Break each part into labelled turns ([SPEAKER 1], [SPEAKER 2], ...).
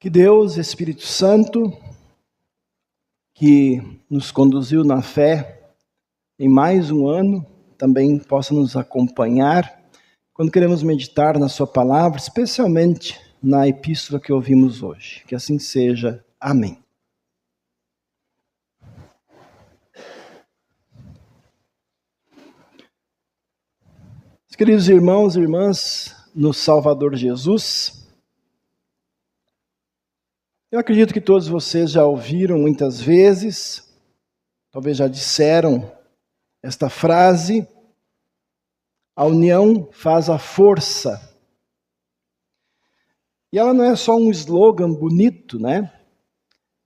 [SPEAKER 1] Que Deus, Espírito Santo, que nos conduziu na fé em mais um ano, também possa nos acompanhar quando queremos meditar na sua palavra, especialmente na epístola que ouvimos hoje. Que assim seja. Amém. Queridos irmãos e irmãs, no Salvador Jesus, eu acredito que todos vocês já ouviram muitas vezes, talvez já disseram esta frase: a união faz a força. E ela não é só um slogan bonito, né?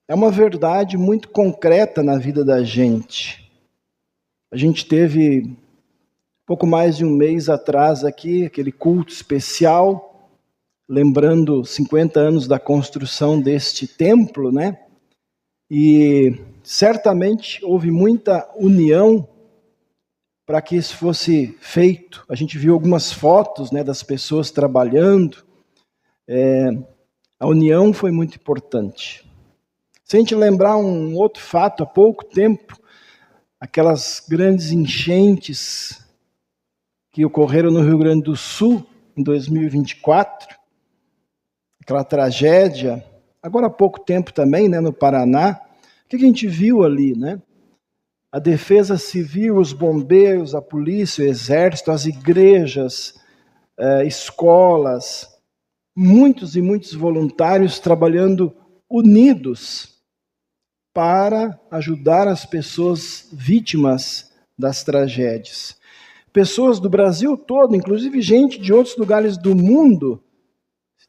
[SPEAKER 1] É uma verdade muito concreta na vida da gente. A gente teve pouco mais de um mês atrás aqui, aquele culto especial, lembrando 50 anos da construção deste templo, né? E certamente houve muita união para que isso fosse feito. A gente viu algumas fotos, né, das pessoas trabalhando. A união foi muito importante. Se a gente lembrar um outro fato, há pouco tempo, aquelas grandes enchentes que ocorreram no Rio Grande do Sul, em 2024, aquela tragédia, agora há pouco tempo também, né, no Paraná, o que a gente viu ali, né? A defesa civil, os bombeiros, a polícia, o exército, as igrejas, escolas, muitos e muitos voluntários trabalhando unidos para ajudar as pessoas vítimas das tragédias. Pessoas do Brasil todo, inclusive gente de outros lugares do mundo,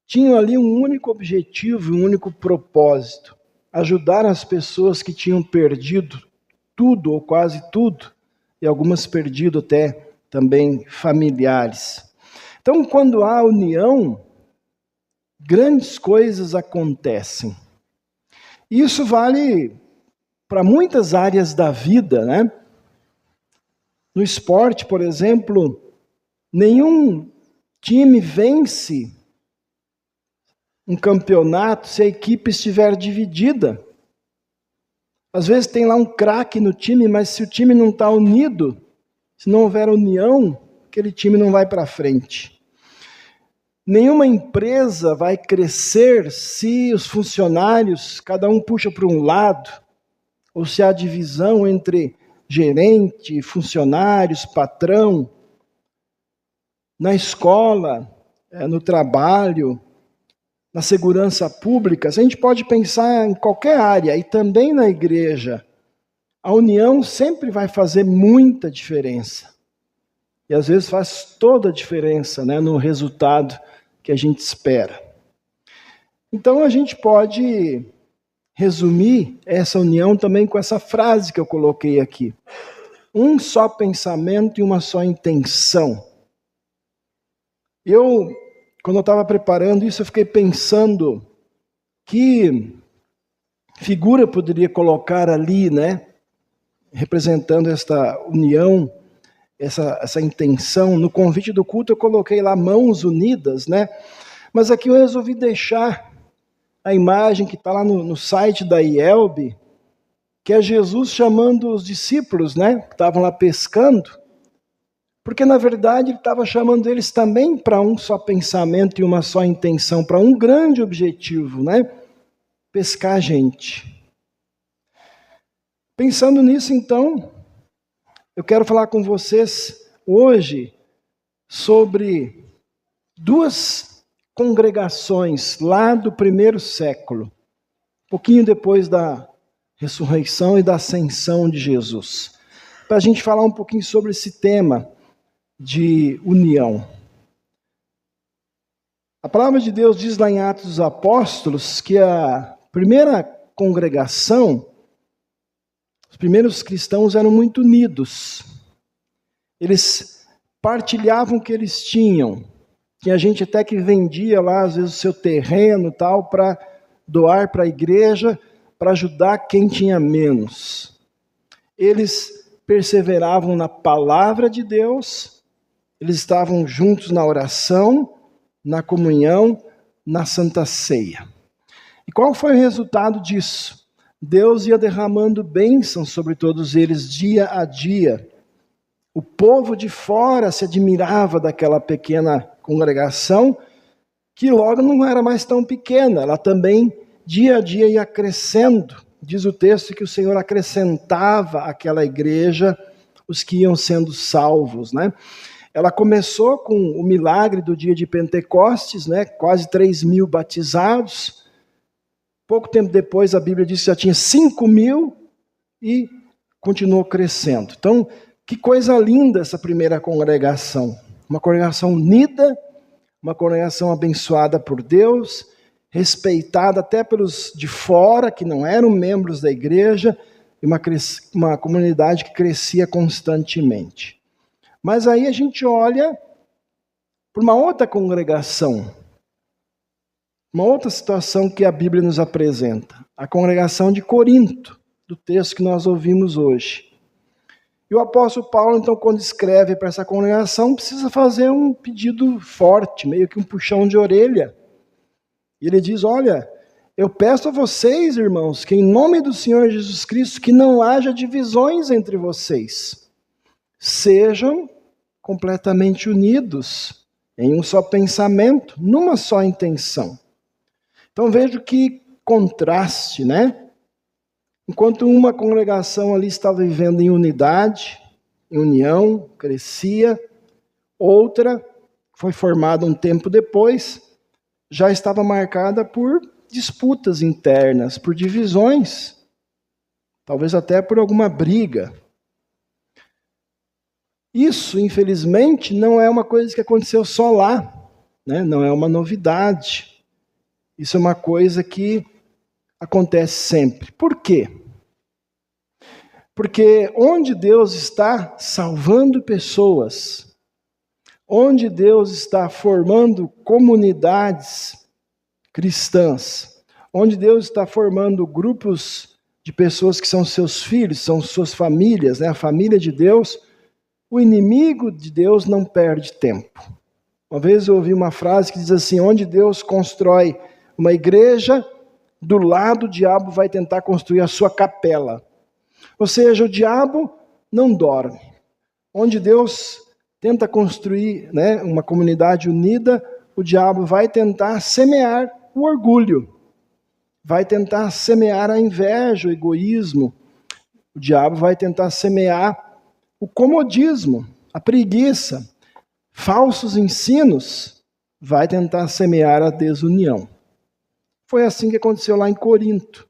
[SPEAKER 1] tinham ali um único objetivo, um único propósito: ajudar as pessoas que tinham perdido tudo ou quase tudo, e algumas perdido até também familiares. Então, quando há união, grandes coisas acontecem. Isso vale para muitas áreas da vida, né? No esporte, por exemplo, nenhum time vence um campeonato se a equipe estiver dividida. Às vezes tem lá um craque no time, mas se o time não está unido, se não houver união, aquele time não vai para frente. Nenhuma empresa vai crescer se os funcionários, cada um puxa para um lado, ou se há divisão entre gerente, funcionários, patrão. Na escola, no trabalho, na segurança pública, a gente pode pensar em qualquer área, e também na igreja. A união sempre vai fazer muita diferença. E às vezes faz toda a diferença, né, no resultado que a gente espera. Então a gente pode resumir essa união também com essa frase que eu coloquei aqui: um só pensamento e uma só intenção. Quando eu estava preparando isso, eu fiquei pensando que figura poderia colocar ali, né, representando esta união, essa intenção. No convite do culto eu coloquei lá mãos unidas, né? Mas aqui eu resolvi deixar a imagem que está lá no site da IELB, que é Jesus chamando os discípulos, né, que estavam lá pescando, porque na verdade ele estava chamando eles também para um só pensamento e uma só intenção, para um grande objetivo, né? Pescar gente. Pensando nisso, então, eu quero falar com vocês hoje sobre duas congregações lá do primeiro século, um pouquinho depois da ressurreição e da ascensão de Jesus, para a gente falar um pouquinho sobre esse tema de união. A palavra de Deus diz lá em Atos dos Apóstolos que a primeira congregação, os primeiros cristãos eram muito unidos. Eles partilhavam o que eles tinham. Tinha gente até que vendia lá, às vezes, o seu terreno tal, para doar para a igreja, para ajudar quem tinha menos. Eles perseveravam na palavra de Deus. Eles estavam juntos na oração, na comunhão, na Santa Ceia. qual foi o resultado disso? Deus ia derramando bênçãos sobre todos eles dia a dia. O povo de fora se admirava daquela pequena congregação, que logo não era mais tão pequena, ela também dia a dia ia crescendo. Diz o texto que o Senhor acrescentava àquela igreja os que iam sendo salvos, né? Ela começou com o milagre do dia de Pentecostes, né? Quase 3.000 batizados. Pouco tempo depois, a Bíblia diz que já tinha 5.000 e continuou crescendo. Então, que coisa linda essa primeira congregação. Uma congregação unida, uma congregação abençoada por Deus, respeitada até pelos de fora, que não eram membros da igreja, e uma comunidade que crescia constantemente. Mas aí a gente olha para uma outra congregação, uma outra situação que a Bíblia nos apresenta, a congregação de Corinto, do texto que nós ouvimos hoje. E o apóstolo Paulo, então, quando escreve para essa congregação, precisa fazer um pedido forte, meio que um puxão de orelha. E ele diz, olha, eu peço a vocês, irmãos, que em nome do Senhor Jesus Cristo, que não haja divisões entre vocês. Sejam completamente unidos em um só pensamento, numa só intenção. Então veja que contraste, né? Enquanto uma congregação ali estava vivendo em unidade, em união, crescia, outra, foi formada um tempo depois, já estava marcada por disputas internas, por divisões, talvez até por alguma briga. Isso, infelizmente, não é uma coisa que aconteceu só lá, né? Não é uma novidade. Isso é uma coisa que acontece sempre. Por quê? Porque onde Deus está salvando pessoas, onde Deus está formando comunidades cristãs, onde Deus está formando grupos de pessoas que são seus filhos, são suas famílias, né? A família de Deus, o inimigo de Deus não perde tempo. Uma vez eu ouvi uma frase que diz assim, onde Deus constrói uma igreja, do lado o diabo vai tentar construir a sua capela. Ou seja, o diabo não dorme. Onde Deus tenta construir, né, uma comunidade unida, o diabo vai tentar semear o orgulho, vai tentar semear a inveja, o egoísmo. O diabo vai tentar semear o comodismo, a preguiça, falsos ensinos, vai tentar semear a desunião. Foi assim que aconteceu lá em Corinto.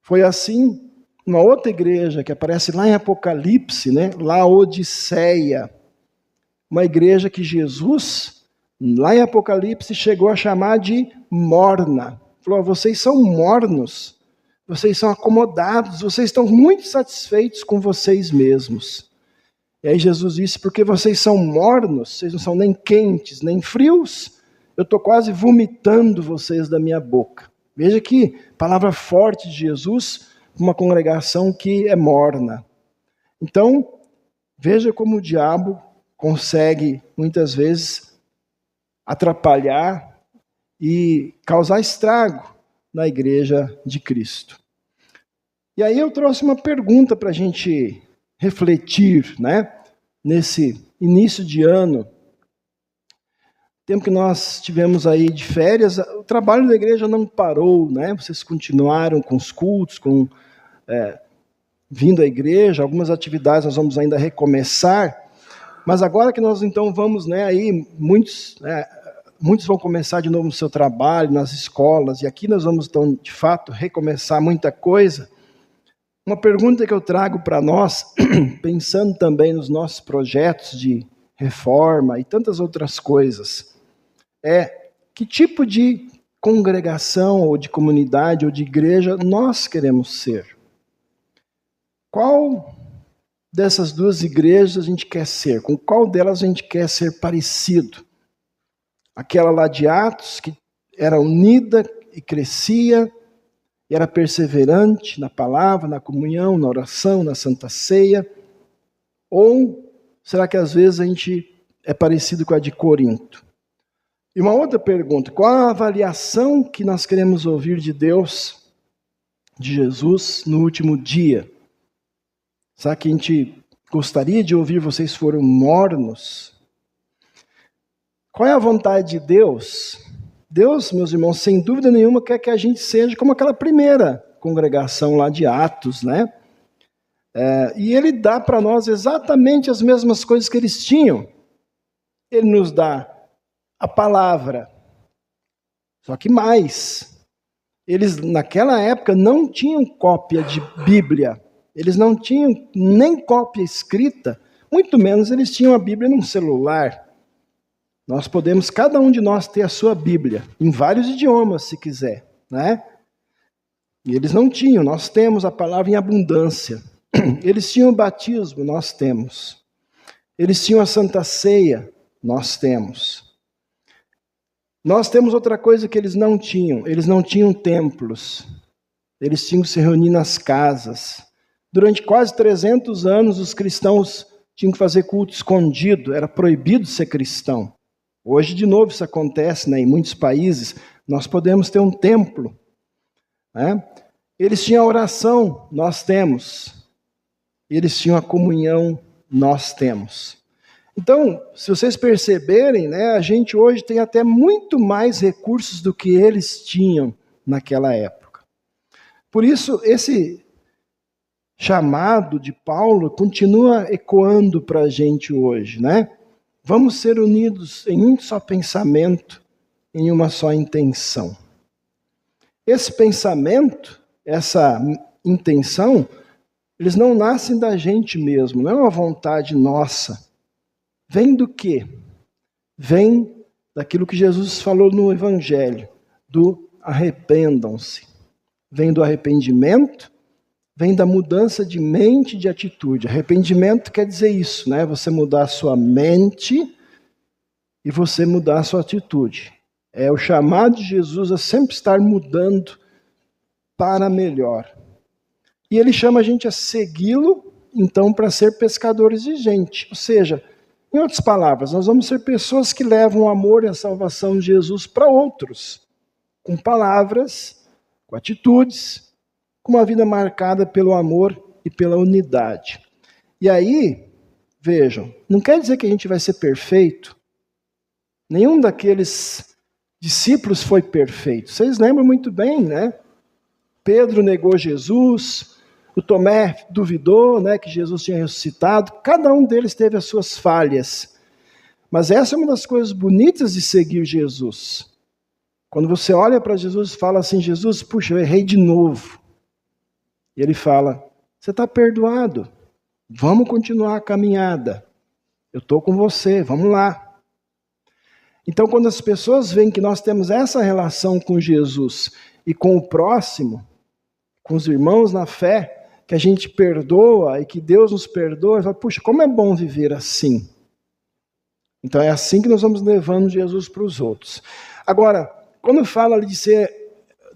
[SPEAKER 1] Foi assim numa outra igreja que aparece lá em Apocalipse, né? Laodiceia. Uma igreja que Jesus, lá em Apocalipse, chegou a chamar de morna. Falou, vocês são mornos, vocês são acomodados, vocês estão muito satisfeitos com vocês mesmos. E aí Jesus disse, porque vocês são mornos, vocês não são nem quentes, nem frios, eu estou quase vomitando vocês da minha boca. Veja que palavra forte de Jesus, uma congregação que é morna. Então, veja como o diabo consegue, muitas vezes, atrapalhar e causar estrago na igreja de Cristo. E aí eu trouxe uma pergunta para a gente refletir, né? Nesse início de ano, tempo que nós tivemos aí de férias, o trabalho da igreja não parou, né? Vocês continuaram com os cultos, vindo à igreja, algumas atividades nós vamos ainda recomeçar, mas agora que nós então vamos, né, aí muitos vão começar de novo o seu trabalho, nas escolas, e aqui nós vamos então, de fato, recomeçar muita coisa. Uma pergunta que eu trago para nós, pensando também nos nossos projetos de reforma e tantas outras coisas, é que tipo de congregação, ou de comunidade, ou de igreja nós queremos ser? Qual dessas duas igrejas a gente quer ser? Com qual delas a gente quer ser parecido? Aquela lá de Atos, que era unida e crescia, e era perseverante na palavra, na comunhão, na oração, na Santa Ceia? Ou será que às vezes a gente é parecido com a de Corinto? E uma outra pergunta: qual a avaliação que nós queremos ouvir de Deus, de Jesus, no último dia? Será que a gente gostaria de ouvir vocês foram mornos? Qual é a vontade de Deus? Deus, meus irmãos, sem dúvida nenhuma, quer que a gente seja como aquela primeira congregação lá de Atos, né? E Ele dá para nós exatamente as mesmas coisas que eles tinham. Ele nos dá a palavra, só que mais. Eles, naquela época, não tinham cópia de Bíblia. Eles não tinham nem cópia escrita, muito menos eles tinham a Bíblia num celular. Nós podemos, cada um de nós, ter a sua Bíblia, em vários idiomas, se quiser, né? E eles não tinham, nós temos a palavra em abundância. Eles tinham o batismo, nós temos. Eles tinham a Santa Ceia, nós temos. Nós temos outra coisa que eles não tinham templos. Eles tinham que se reunir nas casas. Durante quase 300 anos, os cristãos tinham que fazer culto escondido, era proibido ser cristão. Hoje, de novo, isso acontece, né? Em muitos países, nós podemos ter um templo, né? Eles tinham a oração, nós temos. Eles tinham a comunhão, nós temos. Então, se vocês perceberem, né, a gente hoje tem até muito mais recursos do que eles tinham naquela época. Por isso, esse chamado de Paulo continua ecoando para a gente hoje, né? Vamos ser unidos em um só pensamento, em uma só intenção. Esse pensamento, essa intenção, eles não nascem da gente mesmo, não é uma vontade nossa. Vem do quê? Vem daquilo que Jesus falou no Evangelho, do arrependam-se. Vem do arrependimento, vem da mudança de mente e de atitude. Arrependimento quer dizer isso, né? Você mudar a sua mente e você mudar a sua atitude. É o chamado de Jesus a sempre estar mudando para melhor. E ele chama a gente a segui-lo, então, para ser pescadores de gente. Ou seja, em outras palavras, nós vamos ser pessoas que levam o amor e a salvação de Jesus para outros, com palavras, com atitudes, com uma vida marcada pelo amor e pela unidade. E aí, vejam, não quer dizer que a gente vai ser perfeito. Nenhum daqueles discípulos foi perfeito. Vocês lembram muito bem, né? Pedro negou Jesus, o Tomé duvidou, né, que Jesus tinha ressuscitado. Cada um deles teve as suas falhas. Mas essa é uma das coisas bonitas de seguir Jesus. Quando você olha para Jesus e fala assim, Jesus, puxa, eu errei de novo. E ele fala, você está perdoado, vamos continuar a caminhada. Eu estou com você, vamos lá. Então, quando as pessoas veem que nós temos essa relação com Jesus e com o próximo, com os irmãos na fé, que a gente perdoa e que Deus nos perdoa, fala, puxa, como é bom viver assim. Então é assim que nós vamos levando Jesus para os outros. Agora, quando fala de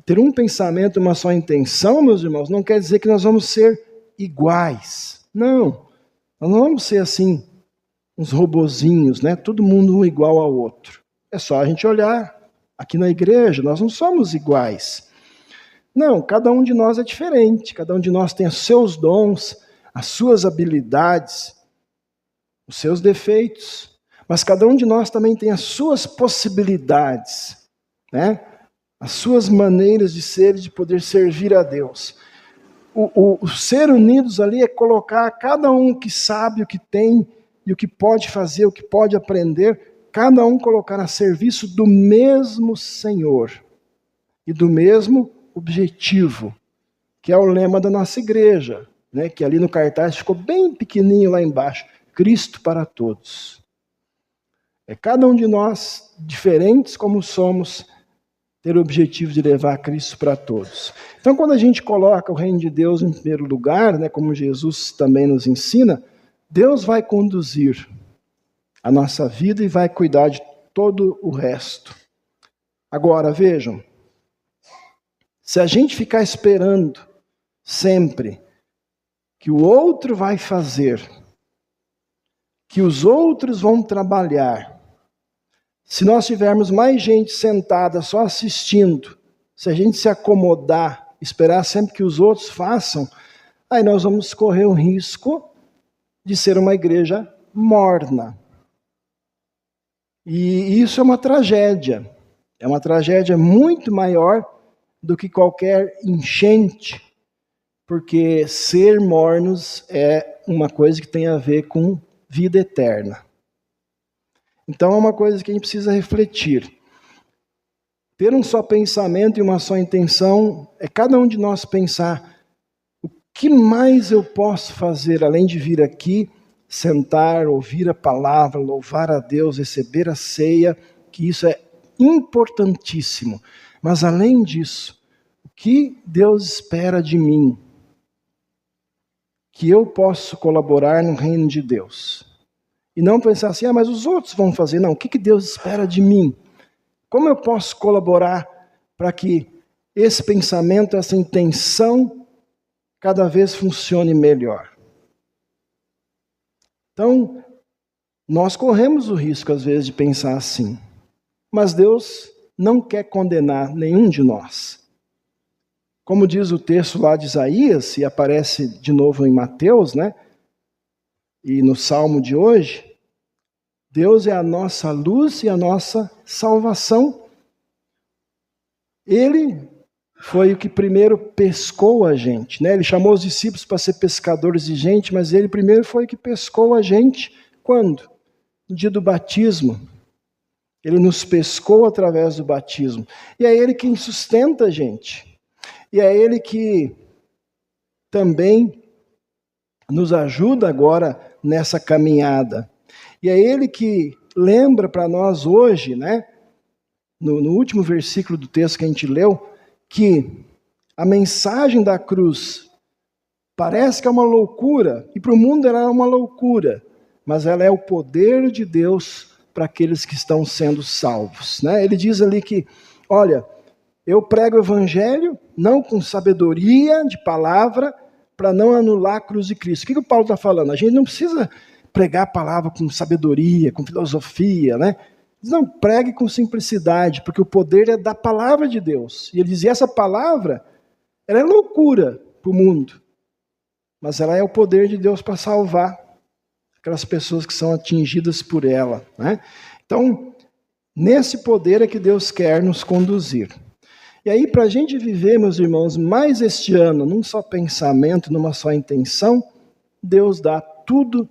[SPEAKER 1] ter um pensamento, uma só intenção, meus irmãos, não quer dizer que nós vamos ser iguais. Não, nós não vamos ser assim, uns robozinhos, né? Todo mundo um igual ao outro. É só a gente olhar aqui na igreja, nós não somos iguais. Não, cada um de nós é diferente, cada um de nós tem os seus dons, as suas habilidades, os seus defeitos, mas cada um de nós também tem as suas possibilidades, né? As suas maneiras de ser e de poder servir a Deus. O ser unidos ali é colocar cada um que sabe o que tem e o que pode fazer, o que pode aprender, cada um colocar a serviço do mesmo Senhor e do mesmo objetivo, que é o lema da nossa igreja, né? Que ali no cartaz ficou bem pequenininho lá embaixo, Cristo para todos. É cada um de nós, diferentes como somos, ter o objetivo de levar Cristo para todos. Então, quando a gente coloca o reino de Deus em primeiro lugar, né, como Jesus também nos ensina, Deus vai conduzir a nossa vida e vai cuidar de todo o resto. Agora, vejam, se a gente ficar esperando sempre que o outro vai fazer, que os outros vão trabalhar, Se nós tivermos mais gente sentada só assistindo, se a gente se acomodar, esperar sempre que os outros façam, aí nós vamos correr o risco de ser uma igreja morna. E isso é uma tragédia. É uma tragédia muito maior do que qualquer enchente, porque ser mornos é uma coisa que tem a ver com vida eterna. Então é uma coisa que a gente precisa refletir. Ter um só pensamento e uma só intenção é cada um de nós pensar: o que mais eu posso fazer além de vir aqui, sentar, ouvir a palavra, louvar a Deus, receber a ceia, que isso é importantíssimo. Mas além disso, o que Deus espera de mim? Que eu posso colaborar no reino de Deus. E não pensar assim, mas os outros vão fazer. Não, o que Deus espera de mim? Como eu posso colaborar para que esse pensamento, essa intenção, cada vez funcione melhor? Então, nós corremos o risco, às vezes, de pensar assim. Mas Deus não quer condenar nenhum de nós. Como diz o texto lá de Isaías, e aparece de novo em Mateus, né? E no Salmo de hoje, Deus é a nossa luz e a nossa salvação. Ele foi o que primeiro pescou a gente, né? Ele chamou os discípulos para ser pescadores de gente, mas ele primeiro foi o que pescou a gente. Quando? No dia do batismo. Ele nos pescou através do batismo. E é ele quem sustenta a gente. E é ele que também nos ajuda agora nessa caminhada. E é ele que lembra para nós hoje, né, no último versículo do texto que a gente leu, que a mensagem da cruz parece que é uma loucura, e para o mundo ela é uma loucura, mas ela é o poder de Deus para aqueles que estão sendo salvos, né? Ele diz ali que, olha, eu prego o evangelho, não com sabedoria de palavra, para não anular a cruz de Cristo. O que o Paulo está falando? A gente não precisa pregar a palavra com sabedoria, com filosofia, né? Não, pregue com simplicidade, porque o poder é da palavra de Deus. E ele dizia, essa palavra, ela é loucura para o mundo, mas ela é o poder de Deus para salvar aquelas pessoas que são atingidas por ela, né? Então, nesse poder é que Deus quer nos conduzir. E aí, para a gente viver, meus irmãos, mais este ano, num só pensamento, numa só intenção, Deus dá tudo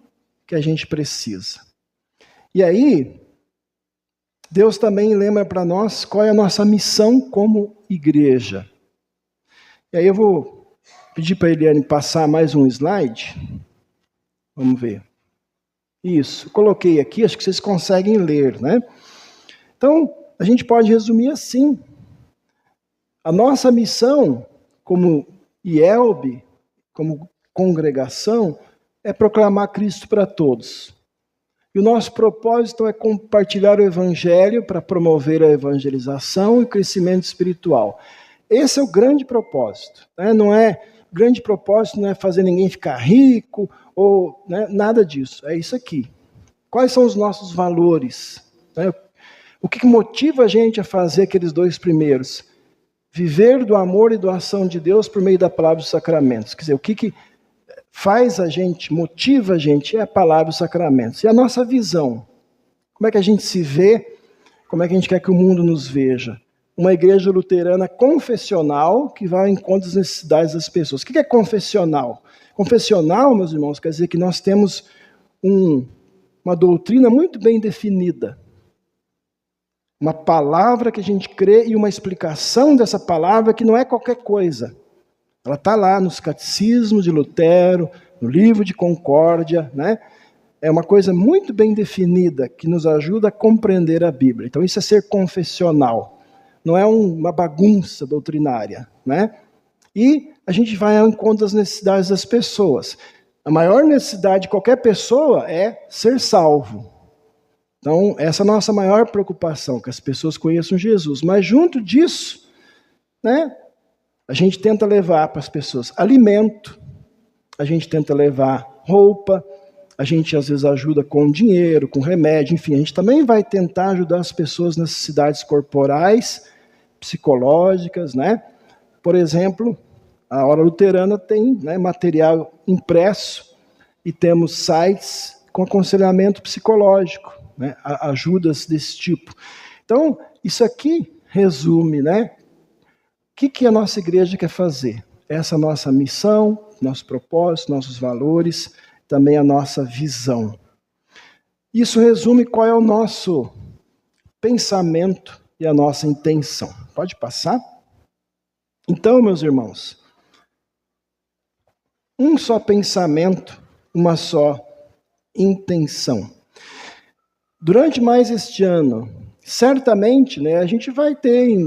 [SPEAKER 1] que a gente precisa. E aí, Deus também lembra para nós qual é a nossa missão como igreja. E aí eu vou pedir para a Eliane passar mais um slide. Vamos ver. Isso, coloquei aqui, acho que vocês conseguem ler, né? Então, a gente pode resumir assim. A nossa missão, como IELB, como congregação, é proclamar Cristo para todos. E o nosso propósito é compartilhar o Evangelho para promover a evangelização e o crescimento espiritual. Esse é o grande propósito, né? O grande propósito não é fazer ninguém ficar rico, ou, né, nada disso. É isso aqui. Quais são os nossos valores? Né? O que motiva a gente a fazer aqueles dois primeiros? Viver do amor e doação de Deus por meio da palavra e dos sacramentos. Quer dizer, o que faz a gente, motiva a gente, é a palavra e os sacramentos. E a nossa visão. Como é que a gente se vê? Como é que a gente quer que o mundo nos veja? Uma igreja luterana confessional que vai ao encontro das necessidades das pessoas. O que é confessional? Confessional, meus irmãos, quer dizer que nós temos uma doutrina muito bem definida. Uma palavra que a gente crê e uma explicação dessa palavra que não é qualquer coisa. Ela está lá nos catecismos de Lutero, no livro de Concórdia, né? É uma coisa muito bem definida que nos ajuda a compreender a Bíblia. Então isso é ser confessional. Não é uma bagunça doutrinária, né? E a gente vai ao encontro das necessidades das pessoas. A maior necessidade de qualquer pessoa é ser salvo. Então, essa é a nossa maior preocupação, que as pessoas conheçam Jesus. Mas junto disso, né, a gente tenta levar para as pessoas alimento, a gente tenta levar roupa, a gente às vezes ajuda com dinheiro, com remédio, enfim, a gente também vai tentar ajudar as pessoas nas necessidades corporais, psicológicas, né? Por exemplo, a Hora Luterana tem, né, material impresso e temos sites com aconselhamento psicológico, né, ajudas desse tipo. Então, isso aqui resume, né, o que a nossa igreja quer fazer. Essa nossa missão, nosso propósito, nossos valores, também a nossa visão. Isso resume qual é o nosso pensamento e a nossa intenção. Pode passar? Então, meus irmãos, um só pensamento, uma só intenção. Durante mais este ano, certamente, né, a gente vai ter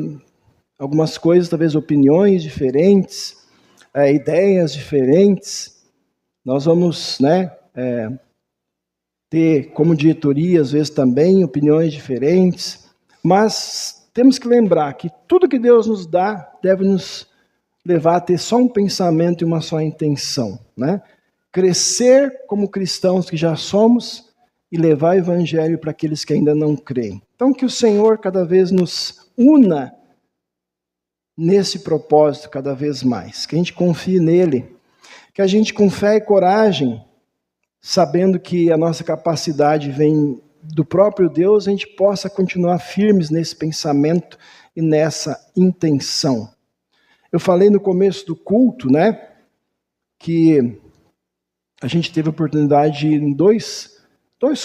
[SPEAKER 1] algumas coisas, talvez opiniões diferentes, ideias diferentes. Nós vamos, né, ter como diretoria, às vezes também, opiniões diferentes, mas temos que lembrar que tudo que Deus nos dá deve nos levar a ter só um pensamento e uma só intenção, né? Crescer como cristãos que já somos e levar o evangelho para aqueles que ainda não creem. Então, que o Senhor cada vez nos una nesse propósito cada vez mais, que a gente confie nele, que a gente com fé e coragem, sabendo que a nossa capacidade vem do próprio Deus, a gente possa continuar firmes nesse pensamento e nessa intenção. Eu falei no começo do culto, né, que a gente teve a oportunidade de ir em dois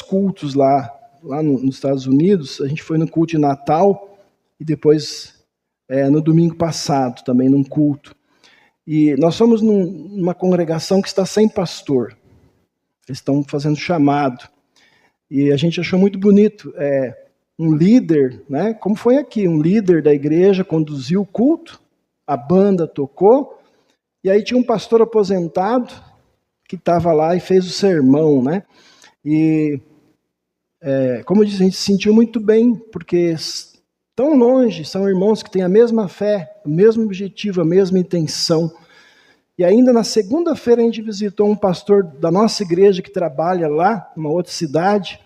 [SPEAKER 1] cultos lá nos Estados Unidos. A gente foi no culto de Natal e depois no domingo passado também num culto. E nós fomos numa congregação que está sem pastor. Eles estão fazendo chamado. E a gente achou muito bonito. Um líder, né, como foi aqui, um líder da igreja conduziu o culto, a banda tocou, e aí tinha um pastor aposentado que estava lá e fez o sermão, né? E, como eu disse, a gente se sentiu muito bem, porque tão longe, são irmãos que têm a mesma fé, o mesmo objetivo, a mesma intenção. E ainda na segunda-feira a gente visitou um pastor da nossa igreja que trabalha lá, numa outra cidade,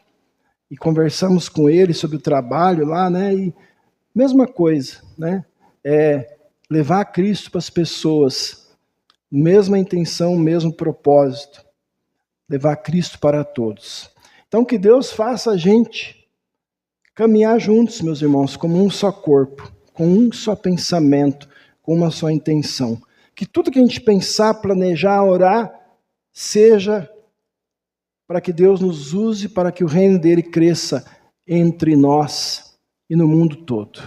[SPEAKER 1] e conversamos com ele sobre o trabalho lá, né? E mesma coisa, né? Levar Cristo para as pessoas, mesma intenção, mesmo propósito, levar Cristo para todos. Então que Deus faça a gente caminhar juntos, meus irmãos, como um só corpo, com um só pensamento, com uma só intenção. Que tudo que a gente pensar, planejar, orar, seja para que Deus nos use, para que o reino dele cresça entre nós e no mundo todo.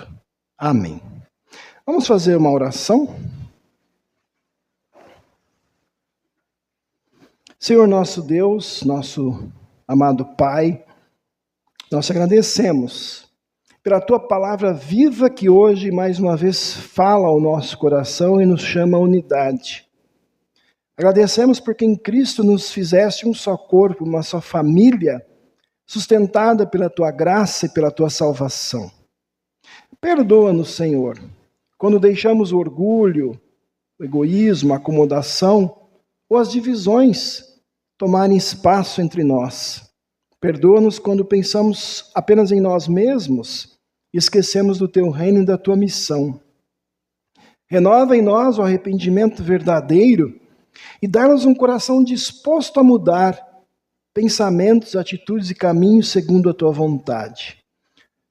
[SPEAKER 1] Amém. Vamos fazer uma oração? Senhor nosso Deus, nosso amado Pai, nós te agradecemos pela tua palavra viva que hoje mais uma vez fala ao nosso coração e nos chama à unidade. Agradecemos porque em Cristo nos fizeste um só corpo, uma só família, sustentada pela tua graça e pela tua salvação. Perdoa-nos, Senhor, quando deixamos o orgulho, o egoísmo, a acomodação ou as divisões tomarem espaço entre nós. Perdoa-nos quando pensamos apenas em nós mesmos e esquecemos do teu reino e da tua missão. Renova em nós o arrependimento verdadeiro e dá-nos um coração disposto a mudar pensamentos, atitudes e caminhos segundo a tua vontade.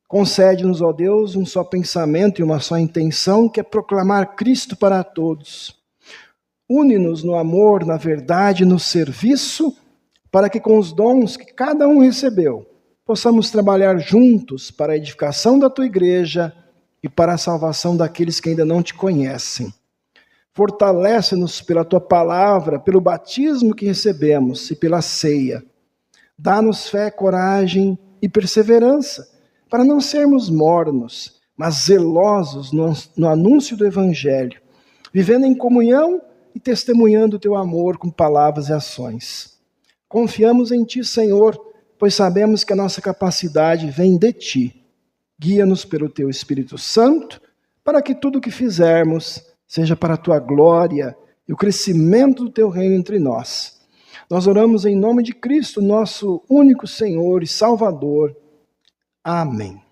[SPEAKER 1] Concede-nos, ó Deus, um só pensamento e uma só intenção, que é proclamar Cristo para todos. Une-nos no amor, na verdade, no serviço, para que com os dons que cada um recebeu, possamos trabalhar juntos para a edificação da tua igreja e para a salvação daqueles que ainda não te conhecem. Fortalece-nos pela tua palavra, pelo batismo que recebemos e pela ceia. Dá-nos fé, coragem e perseverança, para não sermos mornos, mas zelosos no anúncio do evangelho, vivendo em comunhão e testemunhando o teu amor com palavras e ações. Confiamos em ti, Senhor, pois sabemos que a nossa capacidade vem de ti. Guia-nos pelo teu Espírito Santo, para que tudo o que fizermos seja para a tua glória e o crescimento do teu reino entre nós. Nós oramos em nome de Cristo, nosso único Senhor e Salvador. Amém.